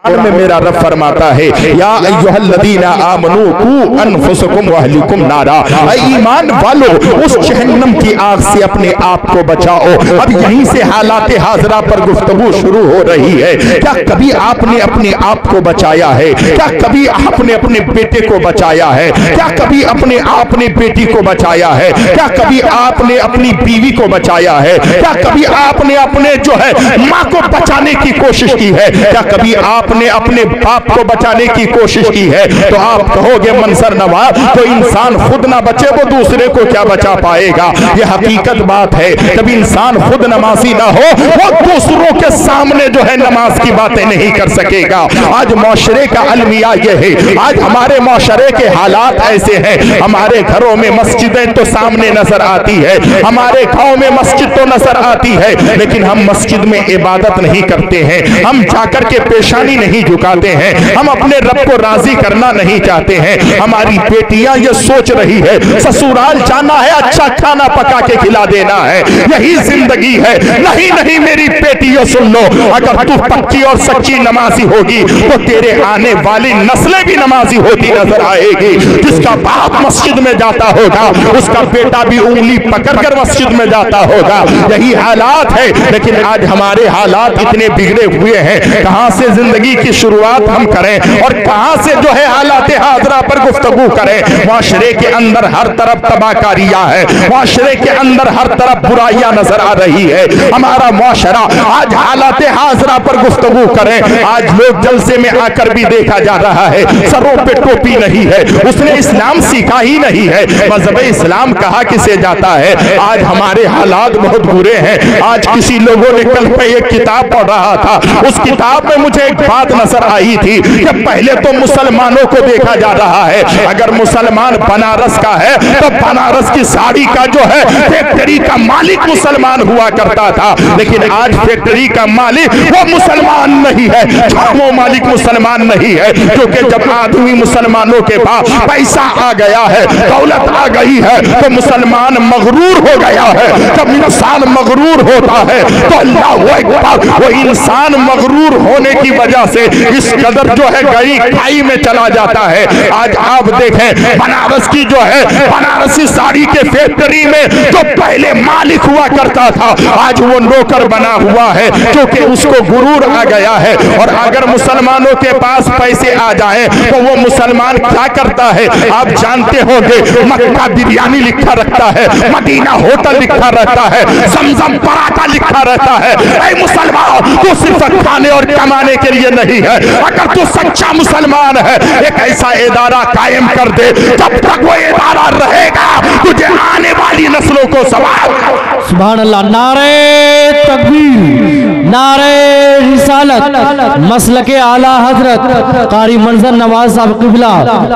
में मेरा रब फरमाता है या अय्युहल्लज़ीना आमनू कू अनफुसकुम व अहलिकुम नारा, ईमान वालो उस जहन्नम की आग से अपने आप को बचाओ। अब यहीं से हालात हाज़िरा पर गुफ्तगू शुरू हो रही है। क्या कभी आपने अपने आप को बचाया है? क्या कभी आपने अपने बेटे को बचाया है? क्या कभी आपने बेटी को बचाया है? क्या कभी आपने अपनी बीवी को बचाया है? क्या कभी आपने अपने जो है माँ को बचाने की कोशिश की है? क्या कभी आपने अपने बाप को बचाने की कोशिश की है? तो आप कहोगे मंसर नवाज, तो इंसान खुद ना बचे वो दूसरे को क्या बचा पाएगा? ये हकीकत बात है। जब इंसान खुद नमाजी ना हो वो दूसरों के सामने जो है नमाज की बातें नहीं कर सकेगा। आज माशरे का अलमिया ये है, आज हमारे माशरे के हालात ऐसे हैं। हमारे घरों में मस्जिदें तो सामने नजर आती है, हमारे गांव में मस्जिद तो नजर आती है, लेकिन हम मस्जिद में इबादत नहीं करते हैं, हम जाकर के पेशानी नहीं झुकाते हैं, हम अपने रब को राजी करना नहीं चाहते हैं। हमारी बेटियां ये सोच रही है ससुराल जाना है, अच्छा खाना पका के खिला देना है, यही जिंदगी है। नहीं नहीं मेरी बेटियों सुन लो, अगर तू पक्की और सच्ची नमाजी होगी तो तेरे आने वाली नस्लें भी नमाजी होती नजर आएगी। जिसका बाप मस्जिद में जाता होगा उसका बेटा भी उंगली पकड़कर मस्जिद में जाता होगा। यही हालात है। लेकिन आज हमारे हालात इतने बिगड़े हुए हैं, कहां से जिंदगी की शुरुआत हम करें और कहां से जो है हालात हाज़िरा पर गुफ्तगू करें। माशरे के अंदर हर तरफ तबाहकारियां है, माशरे के अंदर हर तरफ बुराइयां नजर आ रही है। हमारा माशरा आज हालात हाज़िरा पर गुफ्तगू करें। आज लोग जलसे में आकर भी देखा जा रहा है सरों पे टोपी नहीं है, उसने इस्लाम सीखा ही नहीं है। मज़हब इस्लाम कहा किसे जाता है? आज हमारे हालात बहुत बुरे हैं। आज किसी लोगों ने कल पे एक किताब पढ़ रहा था, उस किताब में मुझे एक बात नजर आई थी कि पहले तो मुसलमानों को देखा जा रहा है, अगर मुसलमान बनारस का है तो बनारस की साड़ी का जो है फैक्ट्री का मालिक मुसलमान हुआ करता था। लेकिन आज फैक्ट्री का मालिक वो मुसलमान नहीं है, वो मालिक मुसलमान नहीं है, क्योंकि जब आदमी मुसलमानों के पास पैसा आ गया है, दौलत आ गई है, तो मुसलमान मगरूर हो गया है। जब इंसान मगरूर होता है तो अल्लाह अकबर, वो इंसान मगरूर होने की वजह से इस कदर जो है गई खाई में चला जाता है। आज आप देखें बनारस की जो है बनारसी साड़ी के फैक्ट्री में जो पहले मालिक हुआ करता था आज वो नौकर बना हुआ है, क्योंकि उसको गुरूर आ गया है। और अगर मुसलमानों के पास पैसे आ जाए तो वो मुसलमान क्या करता है आप जानते होंगे, मक्का बिरयानी लिखा रहता है, मदीना होटल लिखा रहता है, जमजम पराठा लिखा रहता है। ऐ मुसलमान, तू सिर्फ खाने और कमाने के लिए नहीं है, अगर तू सच्चा मुसलमान है एक ऐसा इदारा कायम कर दे, जब तक वो इदारा रहेगा तुझे आने वाली नस्लों को सवाल। सुभान अल्लाह। नारे तकबीर, नारे रिसालत, मसलके आला हजरत कारी मंजर नवाज साहब क़िबला।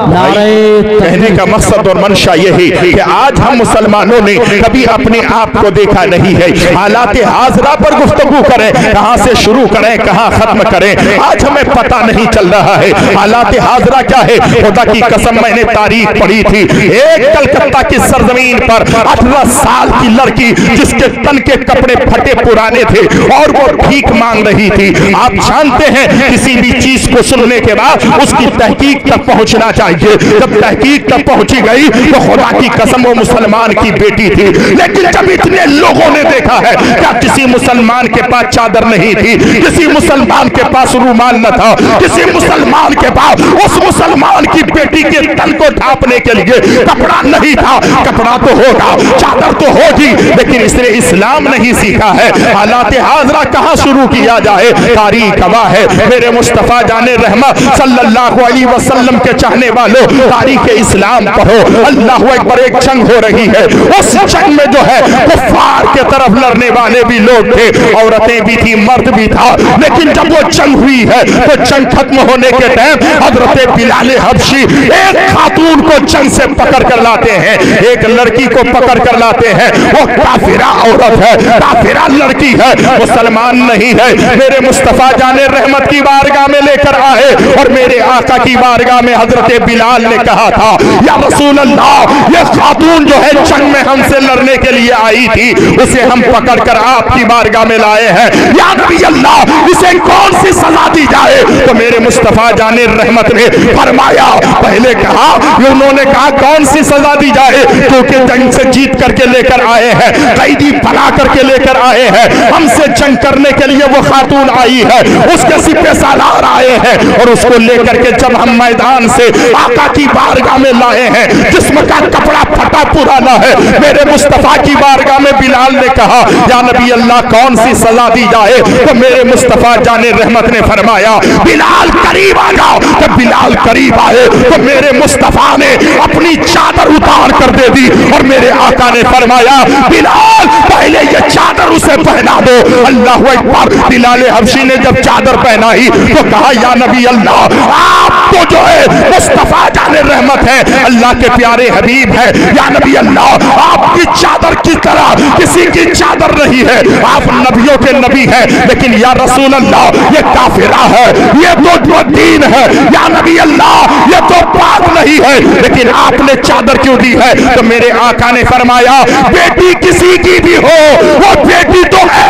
नारे कहने का मकसद और मंशा यही कि आज हम मुसलमानों ने कभी अपने आप को देखा नहीं है। हालात हाज़िरा पर गुफ्तगू करें, कहां से शुरू करें कहां खत्म करें, आज हमें पता नहीं चल रहा है। हालात हाज़िरा क्या है? खुदा की कसम मैंने तारीख पढ़ी थी, एक कलकत्ता की सरजमीन पर 18 साल की लड़की जिसके तन के कपड़े फटे पुराने थे और वो भीख मांग रही थी। आप जानते हैं किसी भी चीज को सुनने के बाद उसकी तहकीक तक पहुंचना चाहिए। जब तहकीक तक पहुंची गई तो खुदा की कसम वो मुसलमान की बेटी थी। लेकिन जब इतने लोगों ने देखा है, क्या किसी मुसलमान के पास चादर नहीं थी, किसी मुसलमान के पास रूमाल न था, किसी मुसलमान के पास उस मुसलमान की बेटी के तन को ढांपने के लिए कपड़ा नहीं था। कपड़ा तो होगा, चादर तो होगी, लेकिन इसने इस्लाम नहीं सीखा है। हालात हाज़िरा कहां शुरू किया जाए? तारीख गवाह है। मेरे मुस्तफा जाने रहमत सल्लल्लाहु अलैहि वसल्लम के चाहने वालों, तारीख इस्लाम पढ़ो। अल्लाहु अकबर, एक जंग हो रही है, उस जंग में जो है कुफ्फार के तरफ लड़ने वाले भी लोग थे, औरतें भी थी, मर्द भी था। लेकिन जब वो जंग हुई है तो जंग खत्म होने के टाइम हजरत बिलाल हबशी एक खातून को जंग से पकड़ कर लाते हैं, एक लड़की को पकड़ कर लाते हैं। वो काफिरा औरत है, काफिरा लड़की यहूदी है, मुसलमान नहीं है। मेरे मुस्तफा जाने रहमत की बारगाह में लेकर आए और मेरे आका की बारगाह में हजरत बिलाल ने कहा था, या रसूल अल्लाह, ये खातून जो है जंग में हमसे लड़ने के लिए आई थी, उसे हम पकड़कर आपकी बारगाह में लाए हैं, या नबी अल्लाह, इसे कौन सी सजा दी जाए? तो मेरे मुस्तफा जाने रहमत ने फरमाया, पहले कहा, उन्होंने कहा कौन सी सजा दी जाए, क्योंकि जंग से जीत करके लेकर आए हैं, कैदी बना करके लेकर आए हैं, हमसे जंग करने के लिए वो खातून आई है, उसके सिपे सालार आए हैं और उसको लेकर के जब हम मैदान से आका की बारगाह में लाए हैं, जिस्म का कपड़ा फटा पुराना है, मेरे मुस्तफा की बारगाह में बिलाल ने कहा, या नबी अल्लाह, कौन सी सजा दी जाए? तो मेरे मुस्तफा जाने रहमत ने फरमाया, बिलाल करीब आ जाओ। तो बिलाल करीब आए तो मेरे मुस्तफा ने अपनी चादर उतार कर दे दी और मेरे आका ने फरमाया, बिलाल पहले ये चादर उसे पहना दो। अल्लाह अकबर। बिलाल हबशी ने जब चादर पहनाई तो कहा, या नबी अल्लाह, आपको जो है मुस्तफा जाने रहमत है, अल्लाह के प्यारे हबीब है, या नबी अल्लाह, आपकी चादर की तरह किसी की चादर नहीं है, आप नबियों के नबी है, लेकिन या रसूल अल्लाह, ये काफिरा है, ये तो दीन है, या नबी अल्लाह, ये तो पाक नहीं है, लेकिन आपने चादर क्यों दी है? तो मेरे आका ने फरमाया, बेटी किसी की भी हो, वो बेटी तो है।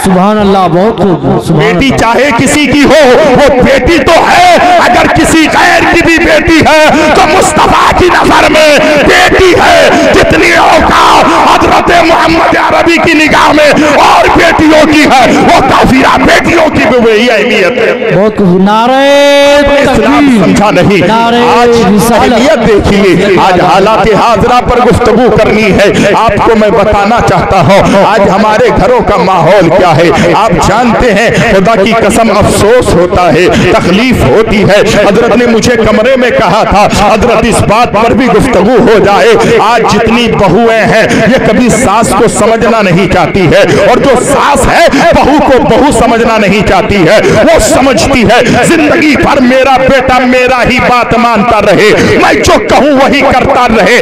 सुभान अल्लाह, बहुत खूब। बेटी चाहे किसी की हो, वो बेटी तो है। अगर किसी गैर की भी बेटी है तो मुस्तफा की नजर में बेटी है। जितनी औकात हजरत मोहम्मद अरबी की निगाह में और बेटियों की है, वो काफिरा बेटियों की भी वही अहमियत है। बहुत खूब। नारे तकबीर, समझा नहीं। आज अहमियत देखिए, आज हालात हाजरा पर गुफ्तगू करनी है। आपको मैं बताना चाहता हूँ आज हमारे घरों का माहौल क्या है। आप जानते हैं, खुदा की कसम अफसोस होता है, तकलीफ होती है। हजरत ने मुझे कमरे में कहा था, हजरत इस बात पर भी गुफ्तगू हो जाए। आज जितनी बहुएं हैं ये कभी सास को समझना नहीं चाहती है, और जो सास है बहू को बहू समझना नहीं चाहती है। वो समझती है जिंदगी भर मेरा बेटा मेरा ही बात मानता रहे, मैं जो कहूं वही करता रहे।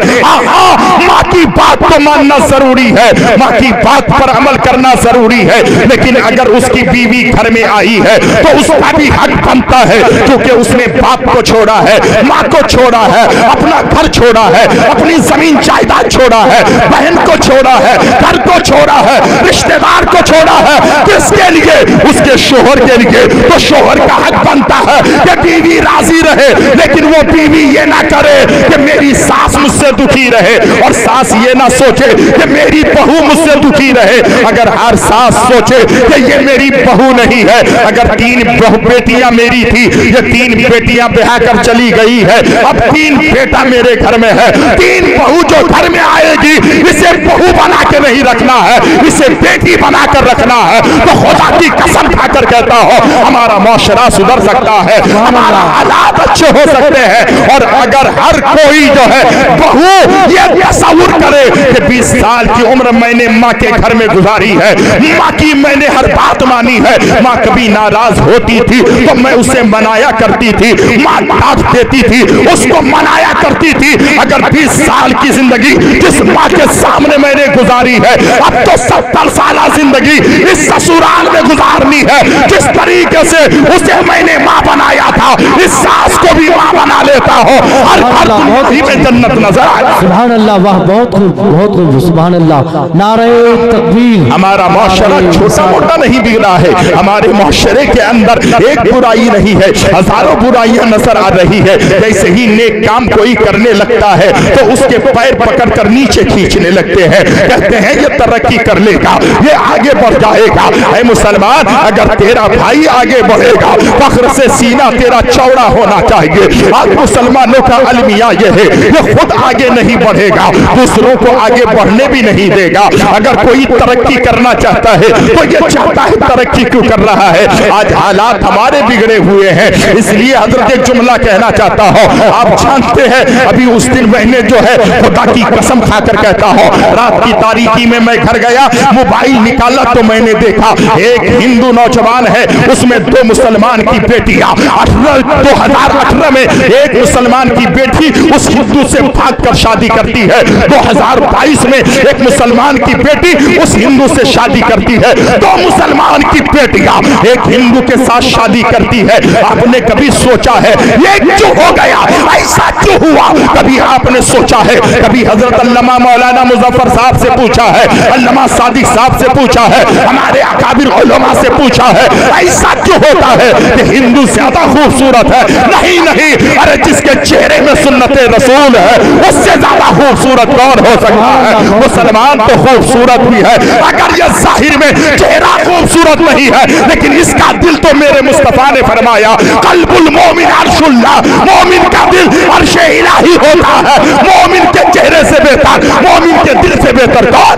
माँ की बात को मानना जरूरी है, माँ की बात पर अमल करना जरूरी है, लेकिन अगर उसकी बीवी घर में आई है तो उसका भी हक बनता है, क्योंकि उसने बाप को छोड़ा है, माँ को छोड़ा है, अपना घर छोड़ा है, अपनी जमीन जायदाद छोड़ा है, बहन को छोड़ा है, घर को छोड़ा है, रिश्तेदार को छोड़ा है। किसके लिए? उसके शोहर के लिए। तो शोहर का हक बनता है कि बीवी राजी रहे, लेकिन वो बीवी ये ना करे कि मेरी सास मुझसे दुखी रहे, और सास ये ना सोचे कि मेरी बहू मुझसे दुखी रहे। अगर हर सास सोचे कि ये मेरी बहू नहीं है, अगर 3 बेटियां मेरी थी, ये 3 बेटियां ब्याह कर चली गई है, अब 3 बेटा मेरे घर में है, 3 बहू जो घर में आएगी इसे बहू बना के नहीं रखना है, इसे बेटी बना कर रखना है। तो खुदा की कसम खाकर कहता हूं हमारा माशरा सुधर सकता है, हमारा हालात अच्छे हो सकते हैं। और अगर हर कोई जो है बहू ये तसव्वुर करे कि 20 साल की उम्र मैंने माँ के घर में गुजारी है, माँ की मैंने हर बात मानी है, माँ कभी नाराज होती थी तो मैं उसे मनाया करती थी, माँ डांट देती थी उसको मनाया करती थी। अगर 20 साल की जिंदगी जिस माँ के सामने मैंने गुजारी है, अब तो 70 साल जिंदगी इस ससुराल में गुजारनी है। जिस तरीके से उसे मैंने माँ बनाया था, इस सास को भी माँ बना लेता हूँ। हर दुनिया में जन्नत नजर आए। सुभान अल्लाह, वाह, बहुत खूब, बहुत खूब। सुभान अल्लाह, नारे तकबीर। हमारा माशरा छोटा मोटा नहीं बिगड़ा है, हमारे माशरे के अंदर एक बुराई नहीं है, हजारों बुराइयां नजर आ रही है। जैसे ही नेक काम कोई करने लगता है तो उसके पैर पकड़कर नीचे खींचने लगते हैं, कहते हैं ये तरक्की कर लेगा, ये आगे बढ़ जाएगा। ऐ मुसलमान, अगर तेरा भाई आगे बढ़ेगा, फख्र से सीना तेरा चौड़ा होना चाहिए। आज मुसलमानों का अलमिया ये है, ये खुद आगे नहीं बढ़ेगा, दूसरों को आगे बढ़ने भी नहीं देगा। अगर कोई तरक्की करना चाहता है तो ये चाहता है तरक्की क्यों कर रहा है। आज हालात हमारे बिगड़े हुए हैं, इसलिए हजरत एक जुमला कहना चाहता हूँ। आप जानते हैं अभी उस दिन मैंने जो है खुदा की कसम खाकर कहता हूँ, रात की तारीकी में मैं घर गया, मोबाइल निकाला तो मैंने देखा एक हिंदू नौजवान है, उसमें 2 मुसलमान की बेटियां 2018 में एक मुसलमान की बेटी उस हिंदू से भागकर शादी करती है, 2022 में एक मुसलमान की बेटी उस हिंदू से शादी करती है, 2 मुसलमान की बेटियां एक हिंदू के साथ शादी करती है। आपने कभी सोचा है ये क्यों हो गया, ऐसा क्यों हुआ? कभी आपने सोचा है? कभी हजरत अल्लामा मौलाना मुजफ्फर साहब से पूछा है, अल्लामा सादिक साहब से पूछा है, हमारे अकाबिर उलमा से पूछा है, ऐसा क्यों होता है कि हिंदू ज्यादा खूबसूरत है? नहीं नहीं, अरे जिसके चेहरे में सुन्नते रसूल है उससे ज्यादा खूबसूरत कौन हो सकता है? मुसलमान तो खूबसूरत भी है, अगर ये जाहिर में चेहरा खूबसूरत नहीं है लेकिन इसका दिल तो मेरे मुस्तफा ने फरमाया कल्बुल मोमिन अर्शुल्लाह, मोमिन का दिल अर्शे इलाही होता है। मोमिन के चेहरे से बेहतर, मोमिन के दिल से बेहतर कौन?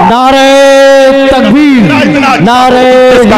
नारे तकबीर, नारे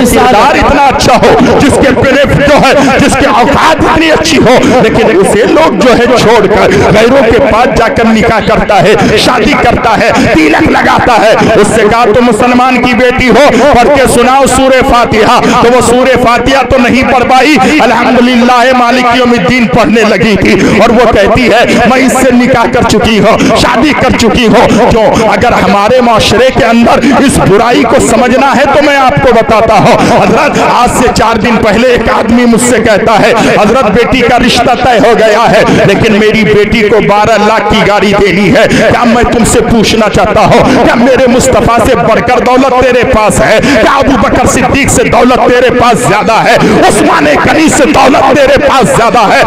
किरदार इतना अच्छा हो, जिसके प्रेम जो है, जिसके औकात इतनी अच्छी हो, लेकिन उसे लोग जो है छोड़कर गैरों के पास जाकर निकाह करता है, शादी करता है, तिलक लगाता है। उससे कहा तो मुसलमान की बेटी हो, पढ़ के सुनाओ सूरे फातिहा, तो वो सूरे फातिहा तो नहीं पढ़ पाई, अल्हम्दुलिल्लाह मालिक यौमिद्दीन पढ़ने लगी थी। और वो कहती है मैं इससे निकाह कर चुकी हूँ, शादी कर चुकी हूँ। क्यों? अगर हमारे माशरे के अंदर इस बुराई को समझना है तो मैं आपको बताता हूँ। हजरत आज से 4 दिन पहले एक आदमी मुझसे कहता है हजरत बेटी का रिश्ता तय हो गया है लेकिन मेरी बेटी को 12 लाख की गाड़ी देनी है। क्या मैं तुमसे पूछना चाहता हूँ, क्या मेरे मुस्तफा से बढ़कर दौलत तेरे पास है? क्या अबू बकर सिद्दीक से दौलत तेरे पास ज्यादा है? उस्मान गनी से दौलत तेरे पास ज्यादा है?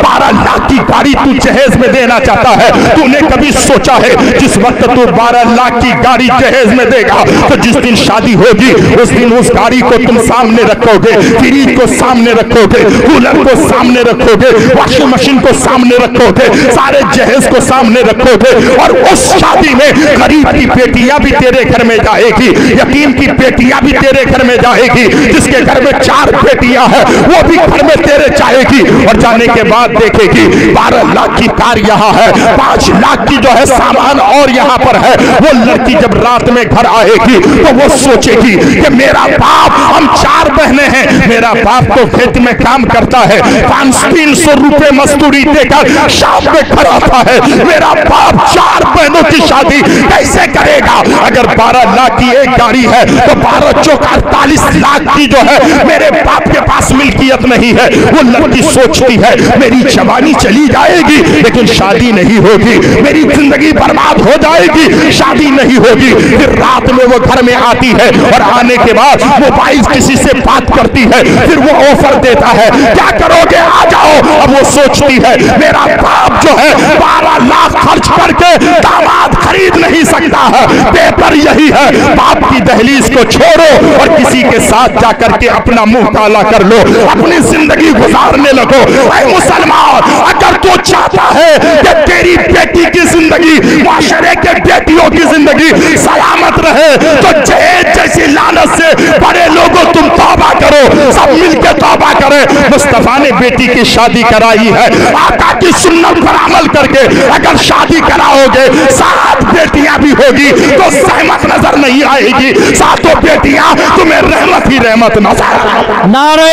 12 लाख की गाड़ी तू जहेज में देना चाहता है? तूने कभी सोचा है जिस वक्त तू 12 लाख की गाड़ी जहेज में देगा तो जिस दिन शादी होगी उस दिन उस गाड़ी को तुम सामने रखोगे, फ्रिज को सामने रखोगे, कूलर को सामने रखोगे, वॉशिंग मशीन को सामने रखोगे, सारे जहेज को सामने रखोगे। और उस शादी में गरीब की बेटियां भी तेरे घर में जाएगी, यतीम की बेटियां भी तेरे घर में जाएगी, जिसके घर में 4 बेटियां हैं वो भी घर में तेरे जाएगी। और जाने के बाद देखेगी 12 लाख की कार यहाँ है, 5 लाख की जो है सामान और यहाँ पर है। वो लड़की जब रात में घर आएगी तो वो सोचेगी कि मेरा बाप, हम 4 बहनें हैं, मेरा बाप तो खेत में काम करता है, 500-300 रुपए मजदूरी देकर शाम में घर आता है, मेरा बाप 4 बहनों की शादी कैसे करेगा? अगर 12 लाख की एक गाड़ी है तो 12 चौक 48 लाख की जो है मेरे बाप के पास मिल्कियत नहीं है। वो लड़की सोचती है मेरी जवानी चली जाएगी लेकिन शादी नहीं होगी, मेरी जिंदगी बर्बाद हो जाएगी, शादी नहीं होगी। फिर रात में वो घर में आती है और आने के बाद मोबाइल किसी से बात करती है, फिर वो ऑफर देता है क्या करोगे आ जाओ। अब वो सोचती है मेरा बाप जो है 12 लाख खर्च करके दामाद खरीद नहीं सकता है, बेहतर यही है बाप की दहलीज को छोड़ो और किसी के साथ जाकर के अपना मुंह काला कर लो, अपनी जिंदगी गुजारने लगो। ऐ मुसलमान, अगर तू चाहता है कि तेरी बेटी की जिंदगी, माशरे के बेटियों की जिंदगी सलामत रहे तो जहेज जैसी लानत से बड़े लोगों तुम तौबा करो, सब मिलकर तौबा करें। मुस्तफा ने बेटी की शादी कराई है, आका की सुन्नत पर अमल करके अगर शादी कराओगे 7 बेटियां भी होगी तो सहमत नजर नहीं आएगी, 7 बेटियां तुम्हें रहमत ही रहमत नजर। नारे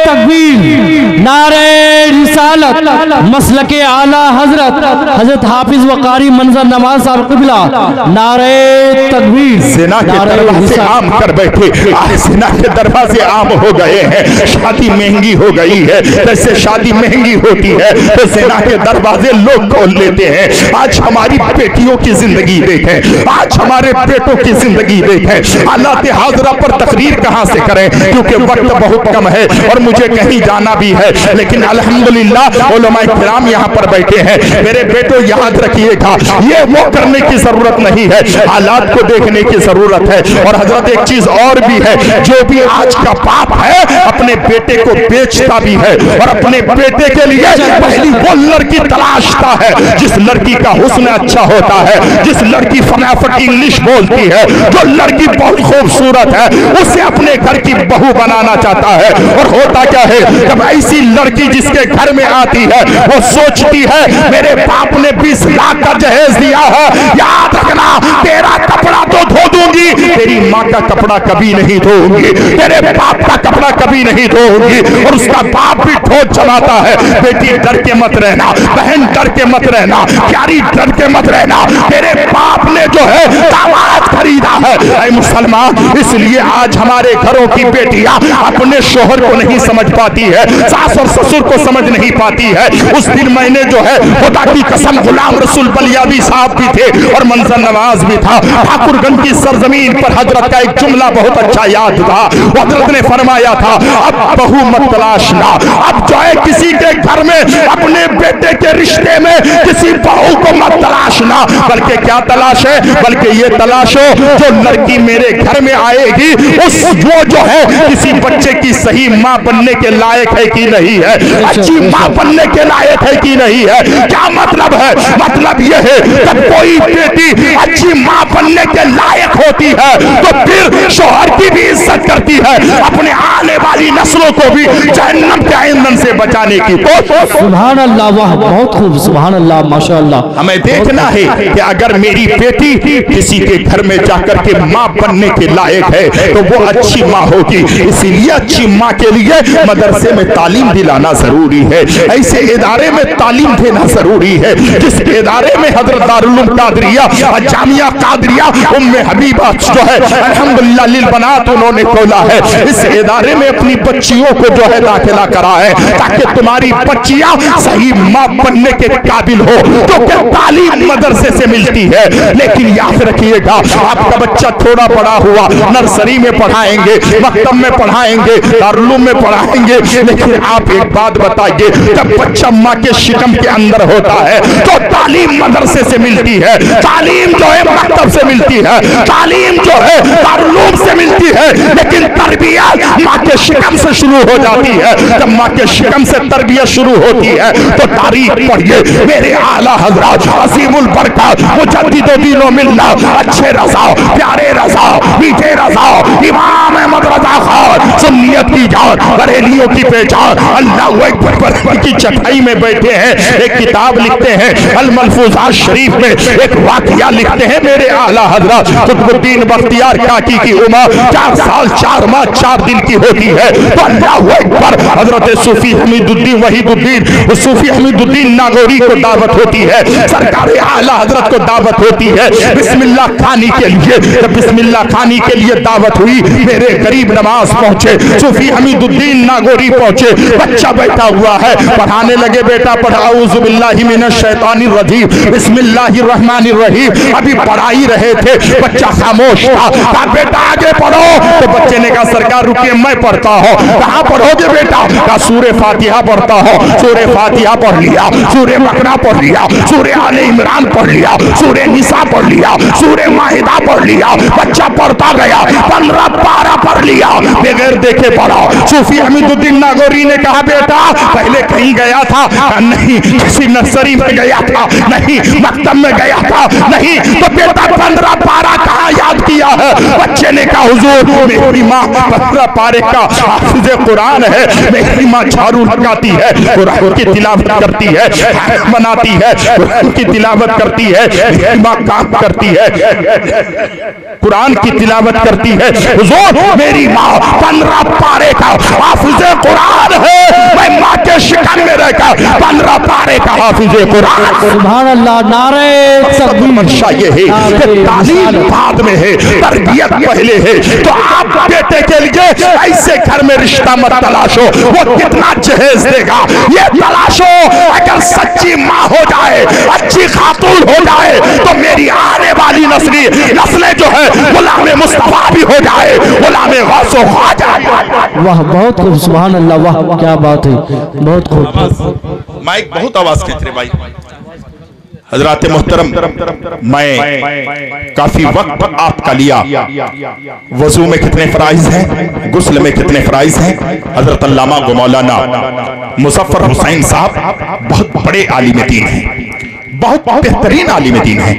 तकबीर, नारे रिसालत, मसलके आला हजरत हाफिज वकारी मंजर नवाज साहब क़िबला, नारे तकबीर। जिना के दरवाजे आम कर बैठे, जिना के दरवाजे आम हो गए हैं, शादी महंगी हो गई है। जैसे शादी महंगी होती है तो जिना के दरवाजे लोग खोल लेते हैं। आज हमारी बेटियों की जिंदगी देखें, आज हमारे बेटों की जिंदगी देखें। हालात हाजरा पर तकरीर कहां से करें क्योंकि वक्त बहुत कम है और मुझे कहीं जाना भी है, लेकिन अल्हम्दुलिल्लाह उलमाए किराम यहाँ पर बैठे हैं। मेरे बेटों याद रखिएगा, ये वो करने की जरूरत नहीं है, हालात को देखने की जरूरत है। और हजरत एक चीज और भी है, जो भी आज का बाप है अपने बेटे को बेचता भी है और अपने बेटे के लिए पहली वो लड़की तलाशता है जिस लड़की का हुस्न अच्छा होता है, जिस लड़की फटाफट इंग्लिश बोलती है, जो लड़की बहुत खूबसूरत है, उसे अपने घर की बहू बनाना चाहता है। और हो होता क्या है, जब ऐसी लड़की जिसके घर में आती है वो सोचती है मेरे बाप ने 20 लाख का जहेज दिया है, याद रखना तेरा कपड़ा तो धो दूंगी, तेरी माँ का कपड़ा कभी नहीं धोऊंगी, तेरे बाप का कपड़ा कभी नहीं धोऊंगी। और उसका बाप भी ठोस जमाता है, बेटी डर के मत रहना, बहन डर के मत रहना, प्यारी डर के मत रहना, तेरे बाप ने जो है दामाद खरीदा है। ऐ मुसलमान, इसलिए आज हमारे घरों की बेटियां अपने शोहर को नहीं समझ पाती है, सास और ससुर को समझ नहीं पाती है। उस दिन मैंने जो है खुदा की कसम गुलाम रसूल बलियावी साहब भी थे और मंजर नवाज भी था, ठाकुरगंज की सरजमीन पर हजरत का एक जुमला बहुत अच्छा याद था। हजरत ने फरमाया था अब बहू मत तलाशना, अब जो है किसी के घर में अपने बेटे के रिश्ते में किसी बहू को मत तलाशना, बल्कि क्या तलाश है, बल्कि ये तलाशो जो लड़की मेरे घर में आएगी उस वो जो है किसी बच्चे की सही माँ बनने के लायक है कि नहीं है, अच्छी माँ बनने के लायक है कि नहीं है। क्या मतलब है, मतलब यह है जब कोई बेटी अच्छी माँ बनने के लायक होती है तो फिर शोहर की भी इज्जत करती है, अपने आने वाली नस्लों को भी जहन्नम के ईंधन से बचाने की कोशिश। सुभान अल्लाह, वाह बहुत खूब, सुभान अल्लाह, माशाअल्लाह। हमें देखना है कि अगर मेरी बेटी किसी के घर में जाकर के माँ बनने के लायक है तो वो अच्छी माँ होगी। इसीलिए अच्छी माँ के लिए मदरसे में तालीम दिलाना जरूरी है, ऐसे इदारे में तालीम देना जरूरी है जिस इदारे में हजरत दारुल उलूम कादरिया, जामिया कादरिया, उम्मे हबीबा जो है अल्हम्दुलिल्लाह लिल बनात उन्होंने खोला है। इस इदारे में अपनी बच्चियों को जो है दाखिला करा है ताकि तुम्हारी बच्चियां सही माँ बनने के काबिल हो। तो क्या तालीम मदरसे से मिलती है, लेकिन याद रखिएगा आपका बच्चा थोड़ा बड़ा हुआ, नर्सरी में पढ़ाएंगे, मकतब में पढ़ाएंगे, दारुल उलूम में पढ़ाएंगे, लेकिन आप एक बात बताइए जब बच्चा माँ के शिकम के अंदर होता है तो तालीम मदरसे से मिलती है, तालीम जो है मकतब से मिलती है, तालीम जो है दारुल उलूम से मिलती है, लेकिन तरबियत माँ के शिकम से शुरू हो जाती है। जब माँ के शिकम से तरबियत शुरू होती है तो तारीख पढ़िए मेरे आला हजरत अजीमुल बरकत मुजद्दिद दीनो मिल्लत अच्छे रज़ा, प्यारे रज़ा, मीठे रज़ा, इमाम अहमद रज़ा खान, सुन्नियत की जान, बरेलियों की पहचान, अल्लाहू अकबर की चटाई में बैठे हैं, एक किताब लिखते हैं अल मलफूजात शरीफ में एक वाकया लिखते हैं मेरे आला हजरत कुतुबुद्दीन बख्तियार काकी की उम्र 4 साल 4 माह 4 दिन की होती है तो अल्लाहू अकबर हजरत सूफी हमीदुद्दीन वहीदुद्दीन सूफी हमीदुद्दीन नागौरी को दावत होती है, सरकार आला हजरत को दावत होती है बिस्मिल्लाह खानी के लिए। जब बिस्मिल्लाह खानी के लिए दावत हुई मेरे करीब नमाज पहुंचे, सूफी हमीदुद्दीन नागौरी पहुंचे, बच्चा बैठा हुआ है, पढ़ाने लगे बेटा पढ़ा औज़ु बिल्लाहि मिनश शैतानिर रजीम बिस्मिल्लाहिर रहमानिर रहीम। अभी पढ़ा ही रहे थे, बच्चा खामोश था, कहा बेटा आगे पढ़ो। तो बच्चे ने कहा सरकार रुकिए मैं पढ़ता हूँ। कहाँ पढ़ोगे बेटा? कहा सूरे फातिहा पढ़ता हूँ। सूरे फातिहा पढ़ लिया, सूरे बकरा पढ़ लिया, सूरे आले इमरान पढ़ लिया, सूरे निसा पढ़ लिया, सूरे माहिदा पढ़ लिया। बच्चा पढ़ता गया, 15 पारा पढ़ लिया, बगैर देखे पढ़ा। सूफी हमीदुद्दीन नागौरी ने कहा बेटा पहले कहीं गया था? नहीं, किसी नर्सरी में गया था, नहीं मकतब में गया था, नहीं। तो बेटा 15 पारा कहाँ याद किया है? बच्चे ने कहा हुजूर मेरी माँ 15 पारे का हाफिज़ कुरान है, मेरी माँ झाड़ू लगाती है, कुरान की तिलावत करती है, बनाती है, कुरान की तिलावत करती है, मेरी माँ काम करती है, कुरान की तिलावत करती है। हुजूर मेरी माँ 15 पारे का हाफिज़ कुरान है, मैं माँ के शिकन में रहकर 15 पारे का हाफिज़ कुरान। सुभान अल्लाह, नारे तकबीर। मंशा ये है कि तालीम बाद में है, तरबियत पहले है। तो आप बेटे के लिए ऐसे घर में रिश्ता मत तलाशो, वो कितना जहेज देगा ये तलाशो। अगर सच्ची माँ हो जाए, अच्छी खातून हो जाए तो मेरी आने वाली नस्लें जो है गुलाम मुस्तफा भी हो जाए, गुलाम गौसो हो जाए। वाह बहुत खूब, सुभान अल्लाह, वाह क्या बात है, बहुत खूब। माइक बहुत आवाज खींच रहे भाई। हजरात मोहतरम, मैं काफी वक्त आपका लिया। वजू में कितने फराइज हैं, गुस्ल में कितने फराइज हैं। हजरत अल्लामा मौलाना मुज़फ्फर हुसैन साहब बहुत बड़े आलिम दीन हैं, बहुत बेहतरीन आलिम दीन हैं।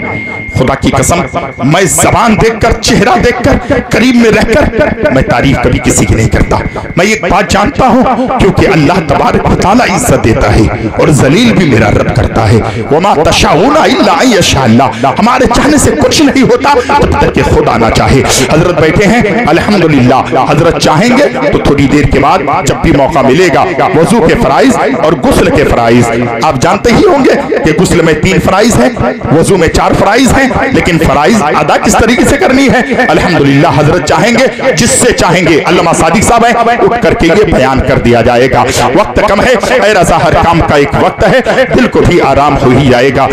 खुदा की कसम, मैं ज़बान देखकर, चेहरा देखकर, करीब में रहकर मैं तारीफ कभी किसी की नहीं करता। मैं एक बात जानता हूं, क्योंकि अल्लाह तबारक व तआला इज्जत देता है और जलील भी मेरा रब करता है। वमा तशाऊना इल्ला अन यशा अल्लाह, हमारे चाहने से कुछ नहीं होता तब तक कि खुदा ना चाहे। हजरत बैठे हैं, अल्हम्दुलिल्लाह। हजरत चाहेंगे तो थोड़ी देर के बाद जब भी मौका मिलेगा वजू के फराइज और गुस्ल के फराइज आप जानते ही होंगे कि गुस्ल में 3 फराइज हैं, वजू में 4 फराइज हैं, लेकिन फराइज अदा किस तरीके से करनी है अल्हम्दुलिल्लाह हजरत चाहेंगे, जिससे चाहेंगे अल्लामा सादिक साहब है उठ करके ये बयान कर दिया जाएगा। वक्त कम है, ऐ रज़ा हर काम का एक वक्त है, दिल को भी आराम हो ही जाएगा।